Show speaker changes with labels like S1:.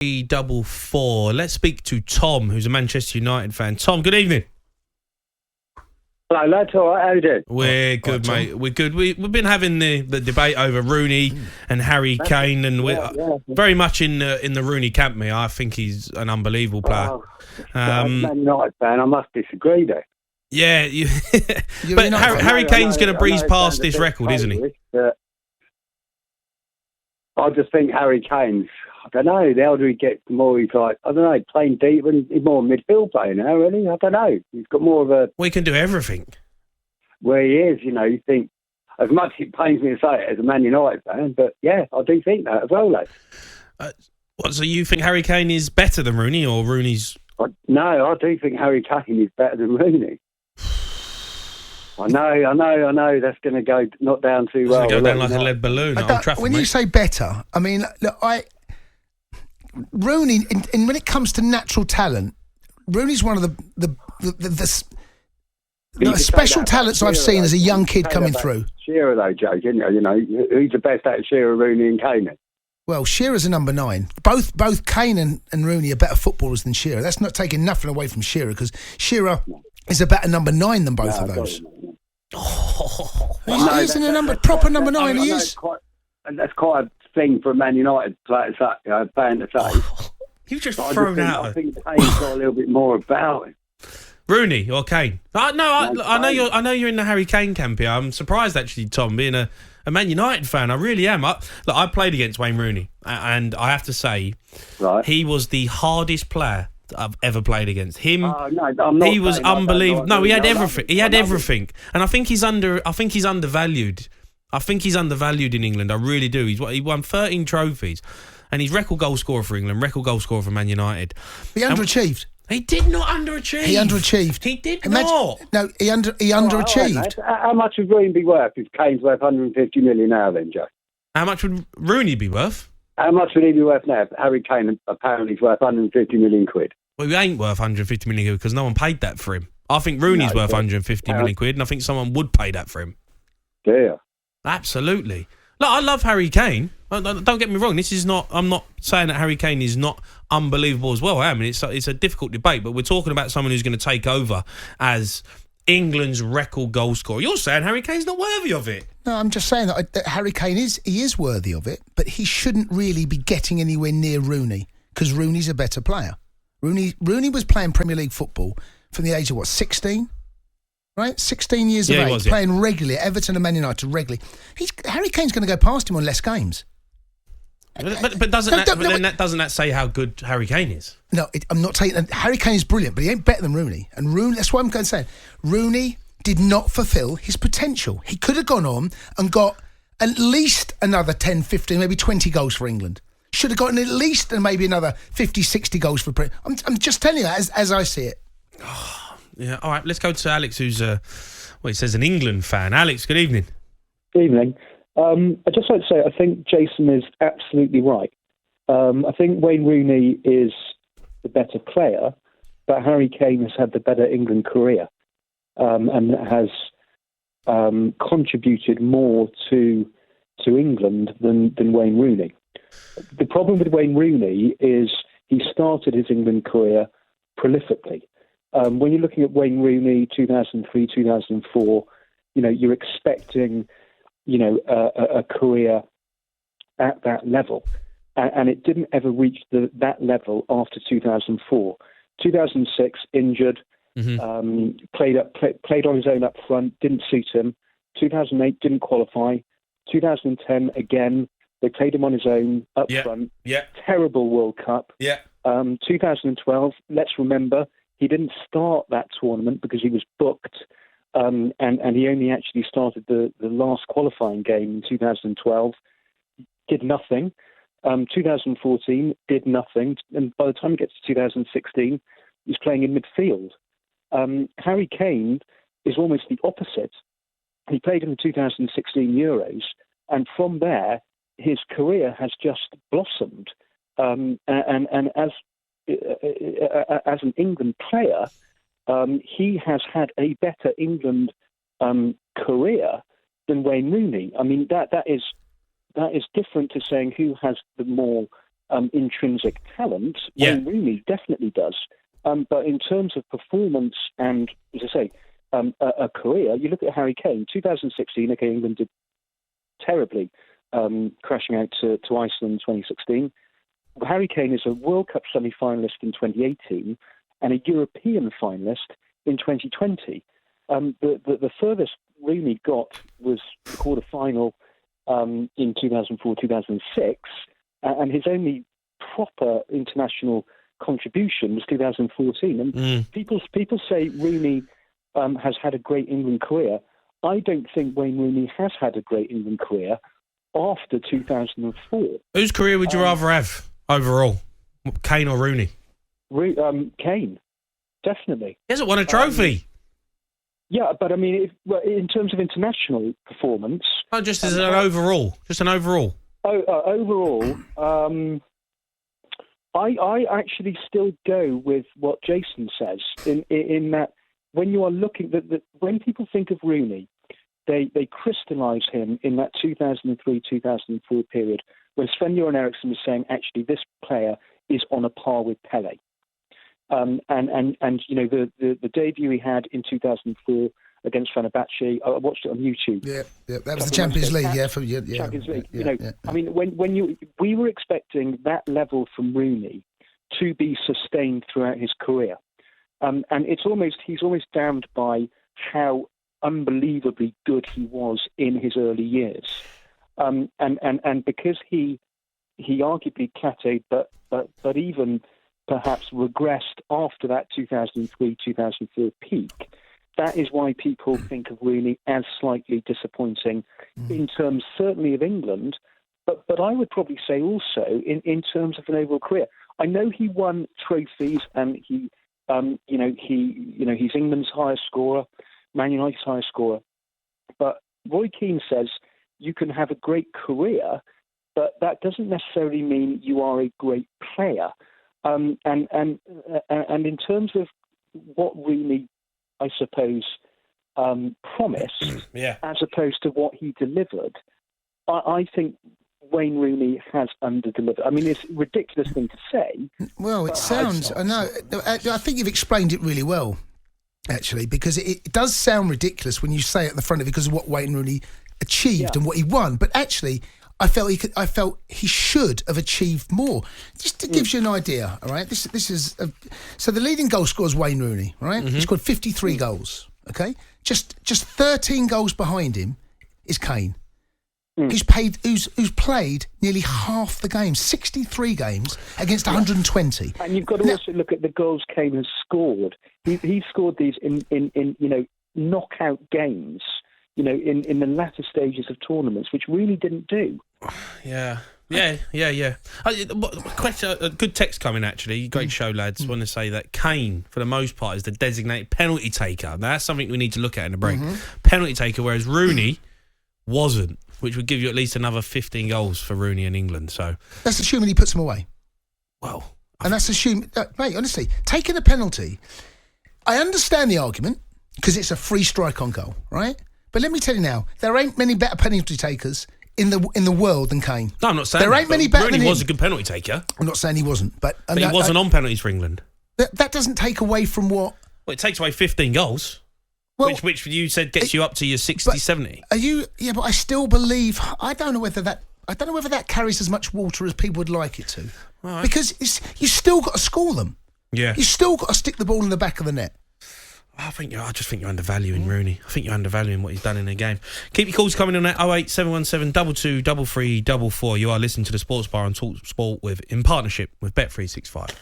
S1: 344. Let's speak to Tom, who's a Manchester United fan. Tom, good evening.
S2: Hello, lads. All right, how you doing?
S1: We're good, mate. We're good. We've been having the debate over Rooney and Harry Kane, and we're very much in the Rooney camp. Me, I think he's an unbelievable player.
S2: As a Man United fan, I must disagree there.
S1: Yeah, but Harry Kane's going to breeze past this record, isn't he?
S2: I just think Harry Kane's, I don't know, the older he gets, the more he's like, I don't know, playing deep, and he's more a midfield player now, really. I don't know. He's got more of a...
S1: Well, he can do everything.
S2: Where he is, you know, you think, as much as it pains me to say it as a Man United fan, but yeah, I do think that as well, lads.
S1: So you think Harry Kane is better than Rooney, or Rooney's...
S2: No, I do think Harry Kane is better than Rooney. I know. That's going to go not down too well.
S1: It's going to go down like a lead balloon at Old Trafford,
S3: when you say better, I mean, look, Rooney, and when it comes to natural talent, Rooney's one of the special talents I've seen as a young kid coming through.
S2: Shearer, though, Joe, didn't you? You know, who's the best out of Shearer, Rooney and Kane?
S3: Well, Shearer's a number 9. Both Kane and Rooney are better footballers than Shearer. That's not taking nothing away from Shearer, because Shearer is a better number 9 than both of those. He isn't a proper number 9. He is.
S2: That's quite a thing for a Man United player, fan to say.
S1: You've just thrown out.
S2: I think Kane's got a little bit more about him.
S1: Rooney or Kane? I know you're in the Harry Kane camp here. I'm surprised actually, Tom, being a Man United fan. I really am. I played against Wayne Rooney, and I have to say, he was the hardest player I've ever played against. Him, he was unbelievable. No, he had everything. He had everything, and I think he's undervalued. I think he's undervalued in England. I really do. He won 13 trophies, and he's record goal scorer for England, record goal scorer for Man United.
S3: He underachieved.
S1: He did not underachieve.
S3: He underachieved.
S1: He did not.
S3: No, he underachieved.
S2: How much would Rooney be worth if Kane's worth 150 million now then, Joe?
S1: How much would Rooney be worth?
S2: How much would he be worth now? Harry Kane apparently is worth 150 million quid.
S1: Well, he ain't worth 150 million quid because no one paid that for him. I think Rooney's worth 150 million quid, and I think someone would pay that for him.
S2: Yeah.
S1: Absolutely. Look, I love Harry Kane. Don't get me wrong. I'm not saying that Harry Kane is not unbelievable as well. I mean, it's a difficult debate, but we're talking about someone who's going to take over as England's record goal scorer. You're saying Harry Kane's not worthy of it.
S3: No, I'm just saying that Harry Kane is worthy of it, but he shouldn't really be getting anywhere near Rooney, because Rooney's a better player. Rooney was playing Premier League football from the age of 16? Right? 16 years of age, playing regularly at Everton and Man United regularly. Harry Kane's going to go past him on less games.
S1: But doesn't that say how good Harry Kane is?
S3: No, I'm not saying Harry Kane is brilliant, but he ain't better than Rooney. And Rooney, that's what I'm going to say. Rooney did not fulfil his potential. He could have gone on and got at least another 10, 15, maybe 20 goals for England. Should have gotten at least maybe another 50, 60 goals for Britain. I'm just telling you as I see it.
S1: Yeah. All right. Let's go to Alex, who's he says an England fan. Alex, good evening.
S4: Good evening. I'd just like to say I think Jason is absolutely right. I think Wayne Rooney is the better player, but Harry Kane has had the better England career and has contributed more to England than Wayne Rooney. The problem with Wayne Rooney is he started his England career prolifically. When you're looking at Wayne Rooney, 2003, 2004, you're expecting, a career at that level. And it didn't ever reach that level after 2004. 2006, injured, played on his own up front, didn't suit him. 2008, didn't qualify. 2010, again, they played him on his own up front.
S1: Yeah.
S4: Terrible World Cup.
S1: Yeah.
S4: 2012, let's remember, he didn't start that tournament because he was booked, and he only actually started the last qualifying game in 2012. Did nothing. 2014 did nothing, and by the time he gets to 2016, he's playing in midfield. Harry Kane is almost the opposite. He played in the 2016 Euros, and from there, his career has just blossomed. And as an England player, he has had a better England career than Wayne Rooney. I mean, that is different to saying who has the more intrinsic talent,
S1: Yeah.
S4: Wayne Rooney definitely does. But in terms of performance and, as I say, a career, you look at Harry Kane, 2016, okay, England did terribly, crashing out to Iceland in 2016. Harry Kane is a World Cup semi-finalist in 2018 and a European finalist in 2020. The furthest Rooney got was the quarter-final in 2004-2006, and his only proper international contribution was 2014. And people say Rooney has had a great England career. I don't think Wayne Rooney has had a great England career after 2004.
S1: Whose career would you rather have overall, Kane or Rooney?
S4: Kane, definitely.
S1: He hasn't won a trophy.
S4: Yeah, but I mean, in terms of international performance...
S1: Oh, just as an overall. Just an overall.
S4: Overall, I actually still go with what Jason says in that when you are looking... when people think of Rooney, they crystallise him in that 2003-2004 period when Sven-Göran Eriksson was saying, actually, this player is on a par with Pele. And you know, the debut he had in 2004 against Fenerbahce, I watched it on YouTube.
S3: Yeah, that was the Champions League.
S4: Champions League. I mean, when we were expecting that level from Rooney to be sustained throughout his career, and he's almost damned by how unbelievably good he was in his early years, and because he arguably plateaued, but even perhaps regressed after that 2003-2004 peak. That is why people think of Rooney as slightly disappointing in terms certainly of England, but I would probably say also in terms of an overall career. I know he won trophies and he's England's highest scorer, Man United's highest scorer. But Roy Keane says you can have a great career, but that doesn't necessarily mean you are a great player. And in terms of what Rooney, I suppose, promised, as opposed to what he delivered, I think Wayne Rooney has under-delivered. I mean, it's a ridiculous thing to say.
S3: Well, it sounds... I know. I think you've explained it really well, actually, because it does sound ridiculous when you say it at the front of it because of what Wayne Rooney achieved and what he won. But actually... I felt he should have achieved more. Just to give you an idea, all right? This is so the leading goal scorer is Wayne Rooney, right? He scored 53 goals. Okay, just 13 goals behind him is Kane, who's played nearly half the games, 63 games against 120.
S4: And you've got to also look at the goals Kane has scored. He scored these in knockout games. In the latter stages of tournaments, which really didn't do.
S1: Yeah. Question, a good text coming, actually. Great show, lads. Want to say that Kane, for the most part, is the designated penalty taker. Now, that's something we need to look at in the break. Penalty taker, whereas Rooney wasn't, which would give you at least another 15 goals for Rooney in England. So
S3: that's assuming he puts them away.
S1: Well,
S3: and that's assuming, mate, honestly, taking a penalty, I understand the argument because it's a free strike on goal, right? But let me tell you now, there ain't many better penalty takers in the world than Kane.
S1: No, I'm not saying
S3: there ain't many better than him.
S1: Rooney was a good penalty taker.
S3: I'm not saying he wasn't, but
S1: he wasn't on penalties for England.
S3: That doesn't take away from what.
S1: Well, it takes away 15 goals, which you said gets you up to your 60, 70.
S3: Are you? Yeah, but I still believe. I don't know whether that carries as much water as people would like it to, right. Because you still got to score them. Yeah, you still got to stick the ball in the back of the net.
S1: I just think you're undervaluing Rooney. I think you're undervaluing what he's done in the game. Keep your calls coming on at 08717 22 33 44. You are listening to the Sports Bar on talkSPORT in partnership with Bet365.